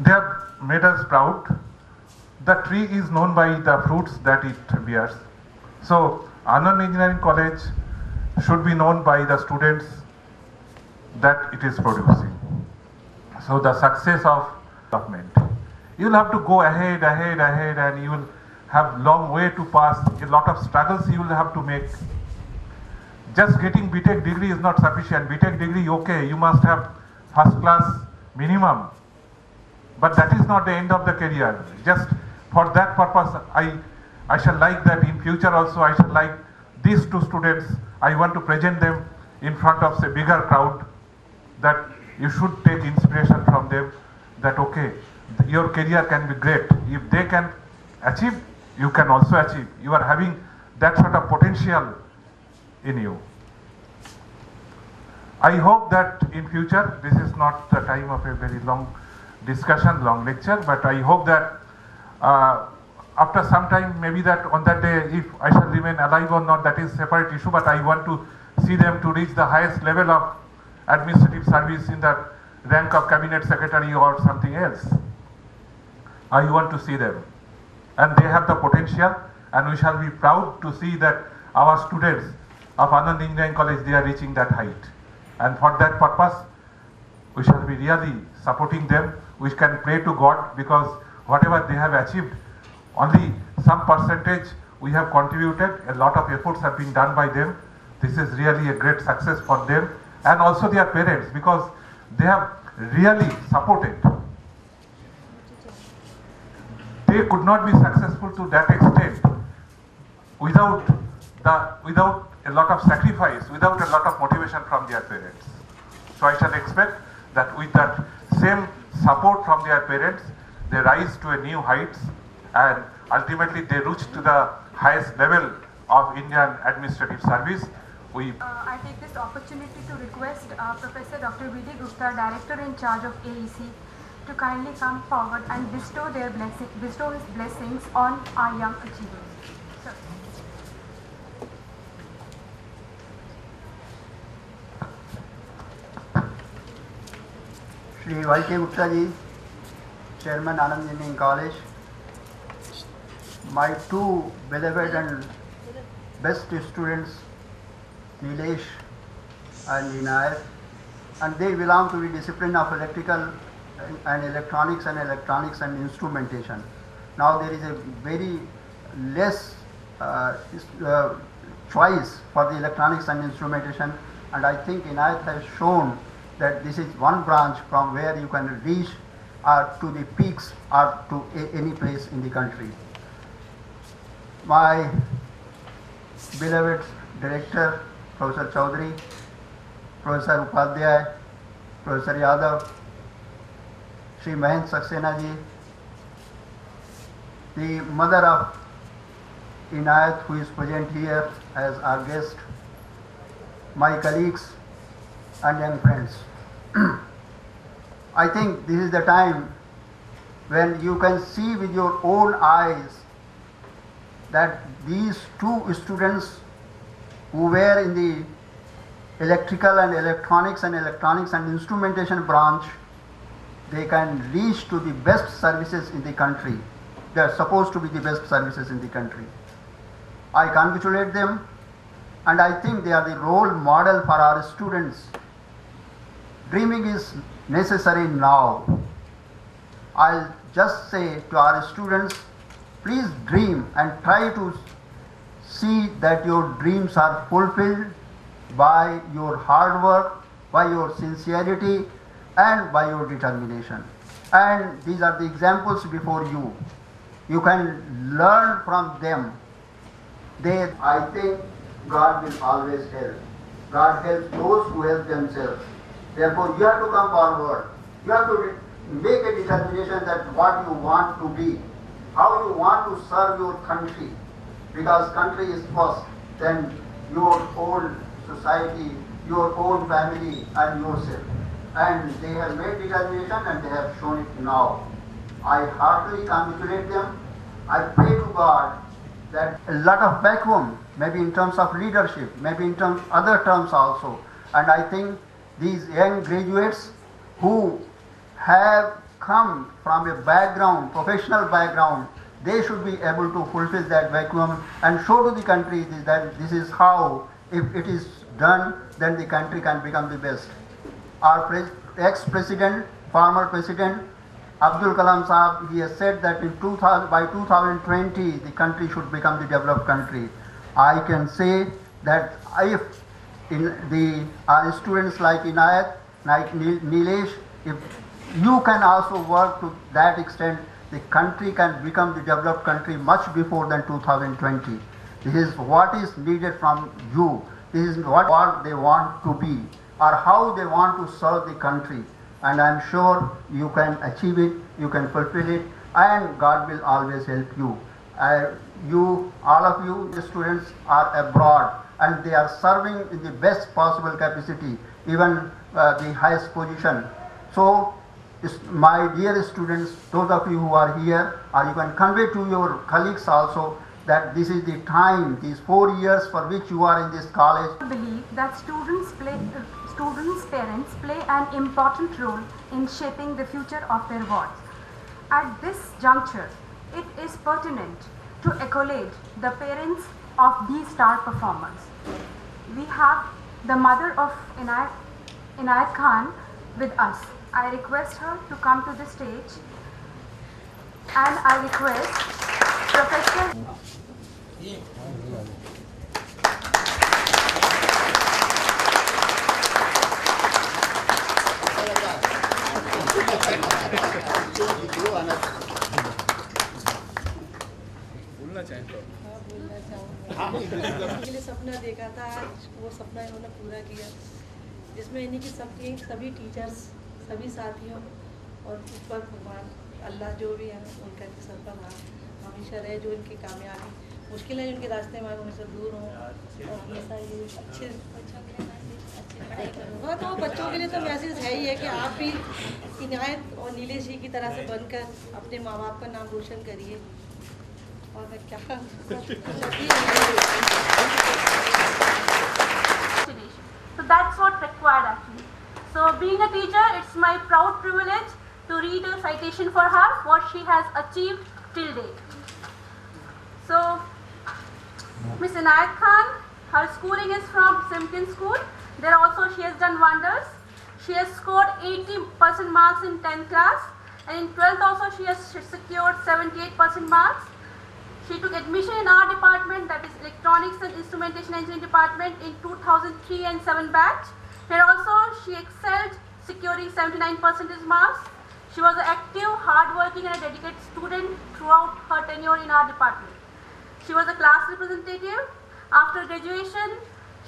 They have made us proud. The tree is known by the fruits that it bears. So, Anand Engineering College should be known by the students that it is producing. So, the success of development. You will have to go ahead, and you will have long way to pass. A lot of struggles you will have to make. Just getting BTech degree is not sufficient. BTech degree, okay, you must have first class minimum. But that is not the end of the career. Just for that purpose, I shall like that in future also. I shall like these two students. I want to present them in front of a bigger crowd, that you should take inspiration from them. That okay, your career can be great. If they can achieve, you can also achieve. You are having that sort of potential in you. I hope that in future, this is not the time of a very long discussion, long lecture, but I hope that after some time, maybe that on that day, if I shall remain alive or not, that is separate issue, but I want to see them to reach the highest level of administrative service in the rank of cabinet secretary or something else. I want to see them. And they have the potential, and we shall be proud to see that our students of Anand Engineering College, they are reaching that height. And for that purpose, we shall be really supporting them. We can pray to God, because whatever they have achieved, only some percentage we have contributed. A lot of efforts have been done by them. This is really a great success for them, and also their parents, because they have really supported. They could not be successful to that extent without a lot of sacrifice, without a lot of motivation from their parents. So I shall expect that with that same support from their parents, they rise to a new heights, and ultimately they reach to the highest level of Indian administrative service. I take this opportunity to request Professor Dr. V.D. Gupta, Director in charge of AEC, to kindly come forward and bestow his blessings on our young achievers. Sir. Shri Y.K. Gupta ji, Chairman Anand Engineering College, my two beloved and best students, Nilesh and Inayat, and they belong to the discipline of electrical and electronics and instrumentation. Now there is a very less choice for the electronics and instrumentation, and I think Inayat has shown that this is one branch from where you can reach to the peaks or to any place in the country. My beloved director, Professor Chaudhary, Professor Upadhyay, Professor Yadav, Shri Mahend Saxena ji, the mother of Inayat, who is present here as our guest, my colleagues and young friends. I think this is the time when you can see with your own eyes that these two students who were in the electrical and electronics and instrumentation branch, they can reach to the best services in the country. They are supposed to be the best services in the country. I congratulate them, and I think they are the role model for our students. Dreaming is necessary now. I'll just say to our students, please dream and try to see that your dreams are fulfilled by your hard work, by your sincerity, and by your determination. And these are the examples before you. You can learn from them. I think God will always help. God helps those who help themselves. Therefore, you have to come forward. You have to make a determination that what you want to be, how you want to serve your country, because country is first, then your own society, your own family, and yourself. And they have made determination and they have shown it now. I heartily congratulate them. I pray to God that a lot of vacuum, maybe in terms of leadership, maybe in terms other terms also. And I think these young graduates who have come from a background, professional background, they should be able to fulfill that vacuum and show to the country that this is how, if it is done, then the country can become the best. Our ex-president, former president, Abdul Kalam Sahab, he has said that by 2020, the country should become the developed country. I can say that if our students like Inayat, like Nilesh, if you can also work to that extent, the country can become the developed country much before than 2020. This is what is needed from you. This is what they want to be or how they want to serve the country. And I am sure you can achieve it, you can fulfill it, and God will always help you. All of you, the students, are abroad and they are serving in the best possible capacity, even the highest position. So, my dear students, those of you who are here, or you can convey to your colleagues also that this is the time, these 4 years for which you are in this college. I believe that students' parents play an important role in shaping the future of their wards. At this juncture, it is pertinent to accolade the parents of these star performers. We have the mother of Inayat Khan with us. I request her to come to the stage, and I request Professor के लिए सपना देखा था, आज वो सपना इन्होंने पूरा किया, जिसमें इन्हीं की सभी टीचर्स, सभी साथियों और ऊपर भगवान अल्लाह जो भी है उनका सर पर हमेशा रहे, जो इनकी कामयाबी मुश्किलें उनके रास्ते में हमेशा दूर हों और हमेशा ये अच्छे बच्चों के लिए तो बच्चों के लिए तो मैसेज है ही है कि आप भी इनायत और नीलेश जी की तरह से बनकर अपने माँ बाप का नाम रोशन करिए। और मैं क्या So that's what required actually. So being a teacher, it's my proud privilege to read a citation for her, what she has achieved till date. So Miss Inayat Khan, her schooling is from Simpkin School. There also she has done wonders. She has scored 80% marks in 10th class, and in 12th also she has secured 78% marks. She took admission in our department, that is Electronics and Instrumentation Engineering department, in 2003 and 7 batch. Here also she excelled, securing 79% marks. She was an active, hardworking and a dedicated student throughout her tenure in our department. She was a class representative. After graduation,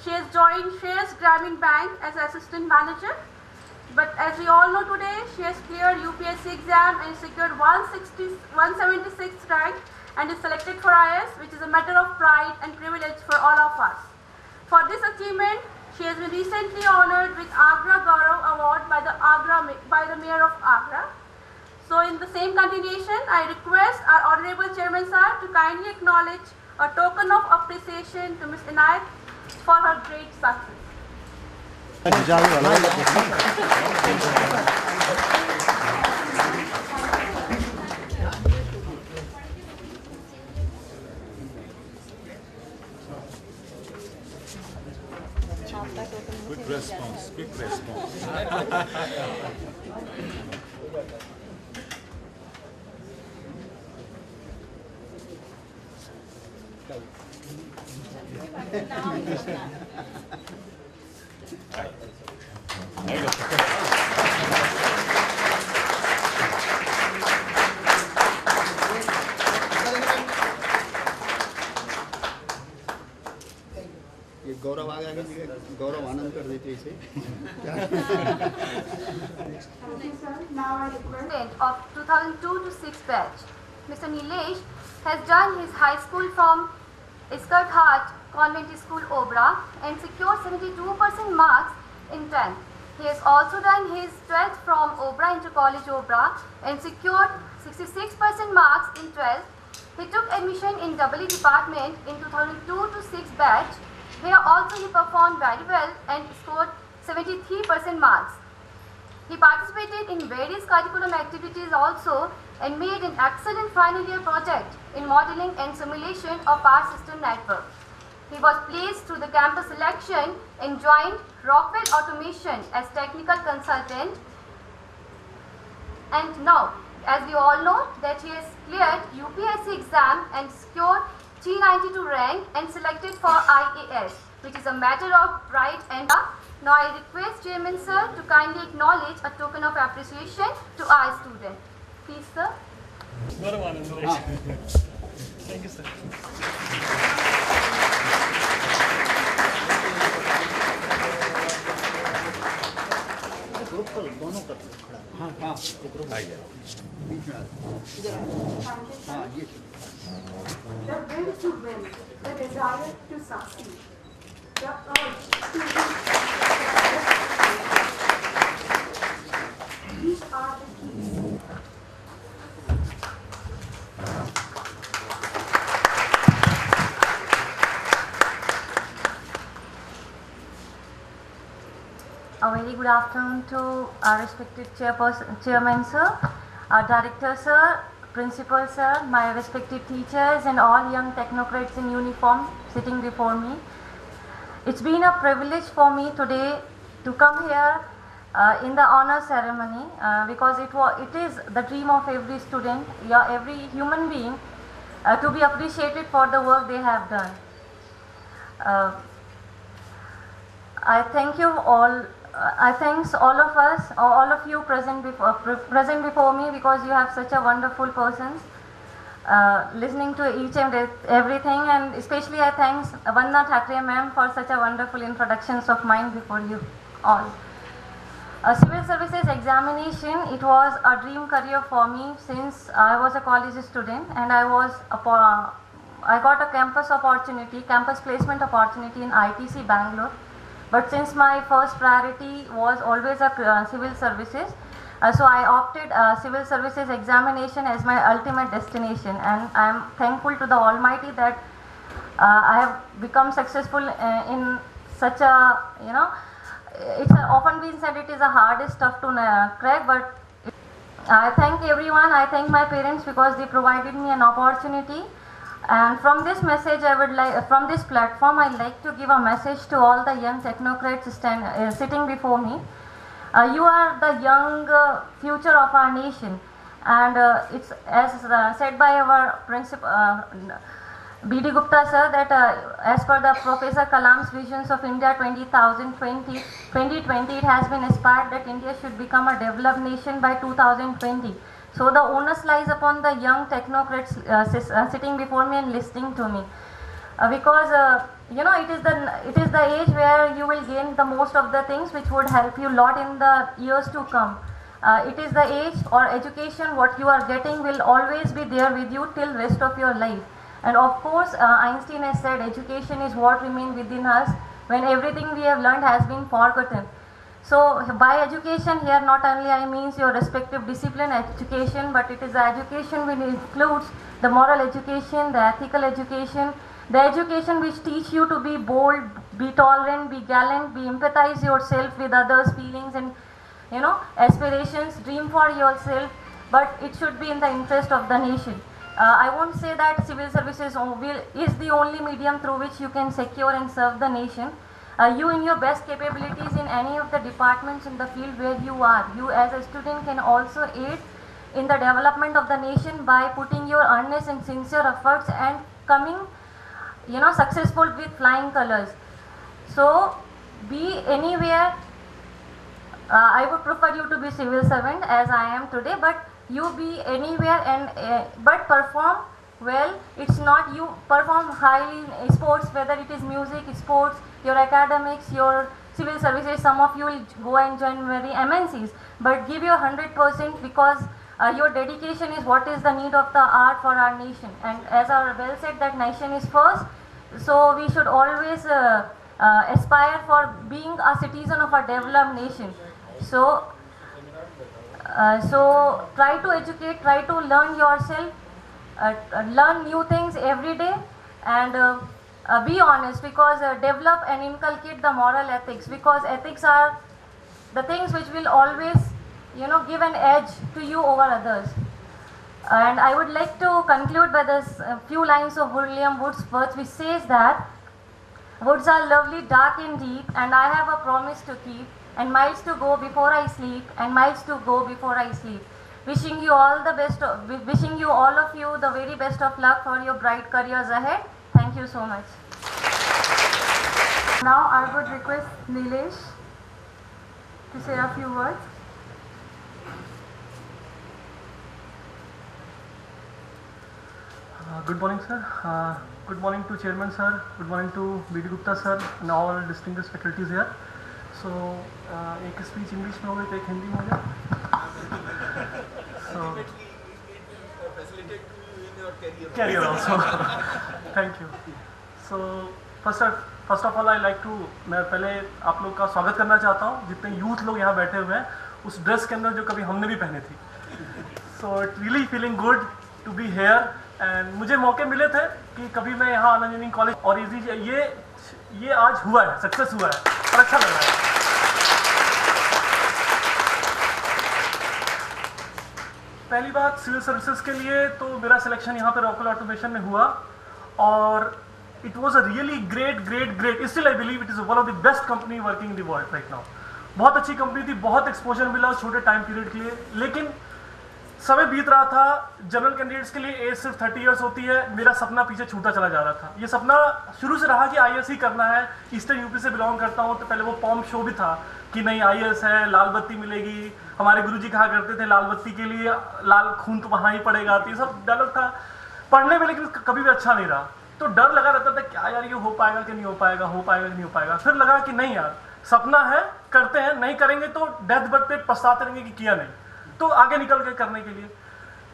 she has joined Shreyas Gramin Bank as assistant manager. But as we all know today, she has cleared UPSC exam and secured 176th rank and is selected for IS, which is a matter of pride and privilege for all of us. For this achievement, she has been recently honored with Agra Gaurav Award by the Mayor of Agra. So in the same continuation, I request our Honorable Chairman Sir to kindly acknowledge a token of appreciation to Ms. Inayat for her great success. Quick response, quick response. गौरव आ गया कि गौरव आनंद कर देते इसे. Now I request of 2002 to 6 batch. Mr. Nilesh has done his high school from Iskarghat Convent School, Obra, and secured 72% marks in 10th. He has also done his 12th from Obra Inter College, Obra, and secured 66% marks in 12th. He took admission in EE department in 2002 to 6 batch. Here also he performed very well and scored 73% marks. He participated in various curriculum activities also and made an excellent final year project in modeling and simulation of power system network. He was placed through the campus selection and joined Rockwell Automation as technical consultant. And now, as we all know, that he has cleared UPSC exam and secured T92 rank and selected for IAS, which is a matter of pride and now I request Chairman Sir to kindly acknowledge a token of appreciation to our student. Please, sir. Thank you, sir. Group पर दोनों कर खड़ा. हाँ हाँ group आ गया बीच में. हाँ ये. The will to win, the desire to succeed, the urge to reach. These are the keys. A very good afternoon to our respected chairman sir, our director sir, principal sir, my respected teachers and all young technocrats in uniform sitting before me. It's been a privilege for me today to come here in the honor ceremony because it is the dream of every student, every human being to be appreciated for the work they have done. I thank you all. I thanks all of us, all of you present before me because you have such a wonderful persons listening to each and everything, and especially I thanks Vandana Thackeray ma'am for such a wonderful introductions of mine before you all. Civil services examination, it was a dream career for me since I was a college student, and I got a campus placement opportunity in ITC Bangalore. But since my first priority was always civil services, so I opted civil services examination as my ultimate destination, and I am thankful to the Almighty that I have become successful in such a, it's often been said it is the hardest stuff to crack, but I thank everyone. I thank my parents because they provided me an opportunity. And from this message, from this platform, I'd like to give a message to all the young technocrats sitting before me. You are the young future of our nation, and it's as said by our principal B.D. Gupta sir that as per the Professor Kalam's visions of India 2020, it has been aspired that India should become a developed nation by 2020. So the onus lies upon the young technocrats sitting before me and listening to me, because it is the age where you will gain the most of the things which would help you lot in the years to come. It is the age or education what you are getting will always be there with you till rest of your life. And of course, Einstein has said education is what remains within us when everything we have learned has been forgotten. So by education here not only I means your respective discipline education, but it is the education which includes the moral education, the ethical education, the education which teach you to be bold, be tolerant, be gallant, be empathize yourself with others' feelings and aspirations, dream for yourself, but it should be in the interest of the nation. I won't say that civil services is the only medium through which you can secure and serve the nation. You in your best capabilities in any of the departments in the field where you are, you as a student can also aid in the development of the nation by putting your earnest and sincere efforts and coming successful with flying colors. So be anywhere. I would prefer you to be civil servant as I am today, but you be anywhere and but perform well, it's not you perform highly in sports, whether it is music, sports, your academics, your civil services. Some of you will go and join very MNCs, but give your 100% because your dedication is what is the need of the art for our nation. And as our well said, that nation is first, so we should always aspire for being a citizen of a developed nation. So try to educate, try to learn yourself, learn new things every day, and be honest, because develop and inculcate the moral ethics, because ethics are the things which will always, give an edge to you over others. And I would like to conclude by this few lines of William Wordsworth, which says that woods are lovely, dark and deep, and I have a promise to keep, and miles to go before I sleep, and miles to go before I sleep. Wishing you all the best, wishing you all of you the very best of luck for your bright careers ahead. Thank you so much. Now I would request Nilesh to say a few words. Good morning, sir. Good morning to Chairman, sir. Good morning to B.D. Gupta, sir, and all distinguished faculties here. So, एक speech English में हो गई, तो एक हिंदी में हो जाए. So, career also. Thank you. So, first of all, I like to, मैं पहले आप लोग का स्वागत करना चाहता हूँ. जितने youth लोग यहाँ बैठे हुए हैं, उस dress के अंदर जो कभी हमने भी पहने थी. So, it really feeling good to be here. And मुझे मौके मिले थे कि कभी मैं यहाँ आनंद इंजीनियरिंग कॉलेज और ये आज हुआ है, सक्सेस हुआ है और अच्छा लग रहा है. पहली बात, सिविल सर्विसेज के लिए तो मेरा सिलेक्शन यहाँ पे रॉकवेल ऑटोमेशन में हुआ और it was a really great still I believe it is one of the best company working in the world right now. बहुत अच्छी कंपनी थी, बहुत एक्सपोजर मिला छोटे टाइम पीरियड के लिए, लेकिन समय बीत रहा था. जनरल कैंडिडेट्स के लिए एज सिर्फ 30 इयर्स होती है. मेरा सपना पीछे छूटा चला जा रहा था. ये सपना शुरू से रहा कि आईएएस ही करना है. ईस्टर्न यूपी से बिलोंग करता हूँ, तो पहले वो पॉम्प शो भी था कि नहीं आईएएस है, लाल बत्ती मिलेगी. हमारे गुरुजी कहा करते थे लाल बत्ती के लिए लाल खून तो बहाना ही पड़ेगा. तो ये सब डायलॉग था पढ़ने में, लेकिन कभी भी अच्छा नहीं रहा. तो डर लगा रहता था क्या यार ये हो पाएगा कि नहीं हो पाएगा, हो पाएगा कि नहीं हो पाएगा. फिर लगा कि नहीं यार, सपना है, करते हैं. नहीं करेंगे तो डेथ बेड पे पछताते रहेंगे कि किया नहीं. तो आगे निकल के करने के लिए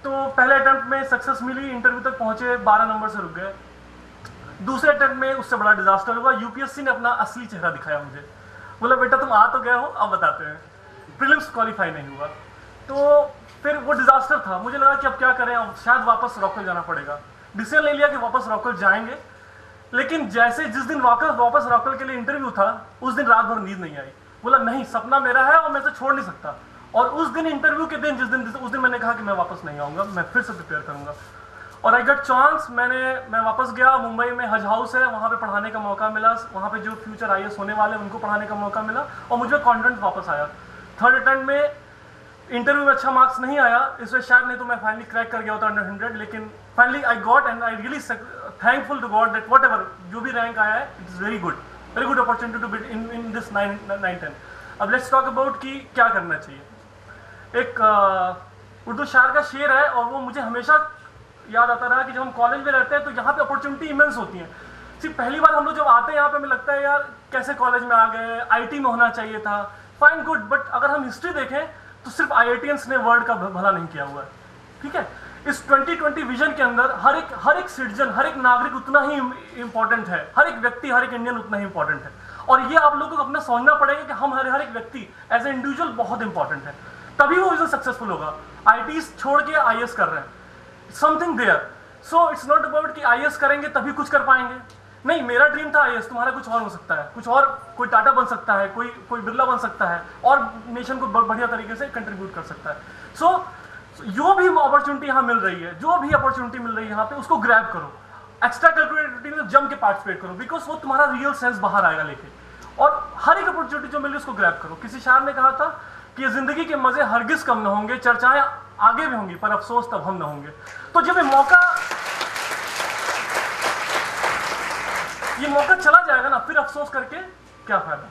तो पहले अटेम्प्ट में सक्सेस मिली, इंटरव्यू तक पहुंचे, 12 नंबर से रुक गए. दूसरे अटेम्प्ट में उससे बड़ा डिजास्टर हुआ. यूपीएससी ने अपना असली चेहरा दिखाया मुझे. बोला बेटा तुम आ तो गए हो, अब बताते हैं. प्रीलिम्स क्वालिफाई नहीं हुआ. तो फिर वो डिजास्टर था. मुझे लगा कि अब क्या करें, अब शायद वापस रॉकवेल जाना पड़ेगा. डिसीजन ले लिया कि वापस रॉकवेल जाएंगे. लेकिन जैसे जिस दिन वापस रॉकवेल के लिए इंटरव्यू था, उस दिन रात भर नींद नहीं आई. बोला नहीं, सपना मेरा है और मैं इसे छोड़ नहीं सकता. और उस दिन इंटरव्यू के दिन उस दिन मैंने कहा कि मैं वापस नहीं आऊँगा, मैं फिर से प्रिपेयर करूँगा. और आई गॉट चांस. मैं वापस गया. मुंबई में हज हाउस है, वहाँ पे पढ़ाने का मौका मिला. वहाँ पे जो फ्यूचर आईएएस होने वाले उनको पढ़ाने का मौका मिला और मुझे कॉन्फिडेंस वापस आया. थर्ड अटेम्प्ट में इंटरव्यू में अच्छा मार्क्स नहीं आया, इसमें शायद नहीं तो मैं फाइनली क्रैक कर गया होता अंडर 100. लेकिन finally I got and I really thankful to God that whatever जो भी रैंक आया है it is very good opportunity to be in this 9-10. अब लेट्स टॉक अबाउट कि क्या करना चाहिए. एक उर्दू शायर का शेर है और वो मुझे हमेशा याद आता रहा कि जब हम कॉलेज में रहते हैं तो यहाँ पे अपॉर्चुनिटी इमेंस होती हैं. सिर्फ पहली बार हम लोग जब आते हैं यहाँ पे हमें लगता है यार कैसे कॉलेज में आ गए, आईटी में होना चाहिए था. फाइन गुड, बट अगर हम हिस्ट्री देखें तो सिर्फ आईआईटीएंस ने वर्ल्ड का भला नहीं किया हुआ है. ठीक है, इस 2020 विजन के अंदर हर एक सिटीजन, हर एक नागरिक उतना ही इंपॉर्टेंट है. हर एक व्यक्ति, हर एक इंडियन उतना ही इंपॉर्टेंट है. और ये आप लोगों को अपना समझना पड़ेगा कि हम हर एक व्यक्ति एज ए इंडिविजुअल बहुत इंपॉर्टेंट है. तभी वो विजन सक्सेसफुल होगा. आईटी छोड़ के आईएएस कर रहे हैं, something there. So it's not about कि आईएएस करेंगे तभी कुछ कर पाएंगे. नहीं, मेरा ड्रीम था आईएएस, तुम्हारा कुछ और हो सकता है. कुछ और, कोई टाटा बन सकता है, कोई बिरला बन सकता है और नेशन को बढ़िया तरीके से कंट्रीब्यूट कर सकता है. सो जो भी अपॉर्चुनिटी यहाँ मिल रही है, जो भी अपॉर्चुनिटी मिल रही है यहाँ पे, उसको ग्रैब करो. एक्स्ट्रा करिकुलर एक्टिविटी में जम के पार्टिसिपेट करो, बिकॉज वो तुम्हारा रियल सेंस बाहर आएगा लेके. और हर एक अपॉर्चुनिटी जो मिल रही है उसको ग्रैब करो. किसी शायर ने कहा था कि ये जिंदगी के मजे हरगिज कम न होंगे, चर्चाएं आगे भी होंगी पर अफसोस तब हम न होंगे. तो जब ये मौका चला जाएगा ना, फिर अफसोस करके क्या फायदा.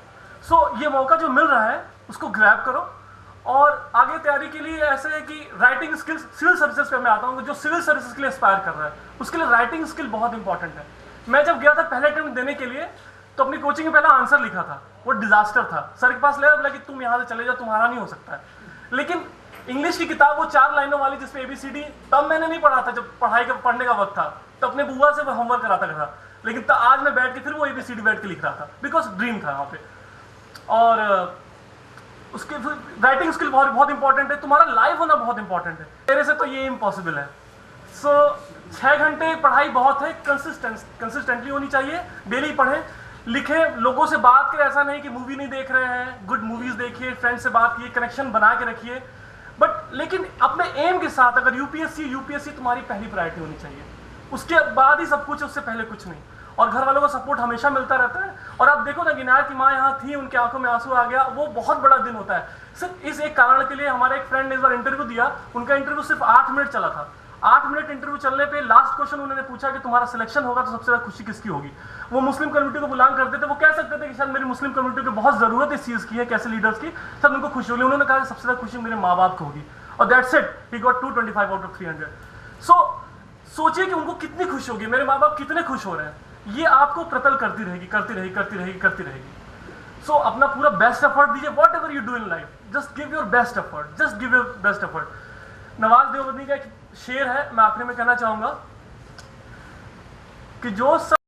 सो ये मौका जो मिल रहा है उसको ग्रैब करो और आगे तैयारी के लिए ऐसे है कि राइटिंग स्किल्स, सिविल सर्विसेज पे मैं आता हूँ, जो सिविल सर्विसेज के लिए एस्पायर कर रहा है उसके लिए राइटिंग स्किल बहुत इंपॉर्टेंट है। मैं जब गया था पहले अटेम्प्ट देने के लिए तो अपनी कोचिंग में पहला आंसर लिखा था, वो डिजास्टर था। सर के पास ले बोला कि तुम यहाँ से चले जाओ, तुम्हारा नहीं हो सकता है। लेकिन इंग्लिश की किताब वो 4 लाइनों वाली जिसमें ABCD, तब मैंने नहीं पढ़ा था, जब पढ़ने का वक्त था तो अपने बुआ से होमवर्क कराता था, लेकिन तो आज मैं बैठ के फिर वो ABCD बैठ के लिख रहा था, बिकॉज ड्रीम था वहाँ पे। और उसके राइटिंग स्किल बहुत बहुत इंपॉर्टेंट है, तुम्हारा लाइव होना बहुत इंपॉर्टेंट है, मेरे से तो ये इम्पॉसिबल है। सो 6 घंटे पढ़ाई बहुत है, कंसिस्टेंटली होनी चाहिए, डेली पढ़ें, लिखें, लोगों से बात करें, ऐसा नहीं कि मूवी नहीं देख रहे हैं, गुड मूवीज देखिए, फ्रेंड से बात कीजिए, कनेक्शन बना के रखिए, बट लेकिन अपने एम के साथ। अगर यूपीएससी तुम्हारी पहली प्रायोरिटी होनी चाहिए, उसके बाद ही सब कुछ है, उससे पहले कुछ नहीं। और घर वालों का सपोर्ट हमेशा मिलता रहता है। और आप देखो ना, गिनार की माँ यहाँ थी, उनकी आंखों में आंसू आ गया, वो बहुत बड़ा दिन होता है। सिर्फ इस एक कारण के लिए हमारे एक फ्रेंड ने इस बार इंटरव्यू दिया, उनका इंटरव्यू सिर्फ 8 मिनट चला था। 8 मिनट इंटरव्यू चलने पे लास्ट क्वेश्चन उन्होंने पूछा कि तुम्हारा सिलेक्शन होगा तो सबसे ज्यादा खुशी किसकी होगी। वो मुस्लिम कम्युनिटी को बिलोंग करते थे, वो कह सकते थे कि शायद मेरी मुस्लिम कम्युनिटी को बहुत जरूरत इस चीज की है, कैसे लीडर्स की, शायद उनको खुशी होगी। उन्होंने कहा सबसे ज्यादा खुशी मेरे माँ बाप को होगी, और that's it, he got 225 out of 300। सो सोचिए कि उनको कितनी खुशी होगी, मेरे माँ बाप कितने खुश हो रहे हैं। ये आपको प्रतल करती रहेगी। सो अपना पूरा बेस्ट एफर्ट दीजिए, what ever you do in life, just give your best effort. Nawaz Deobandi का एक शेर है, मैं आखिरी में कहना चाहूंगा कि जो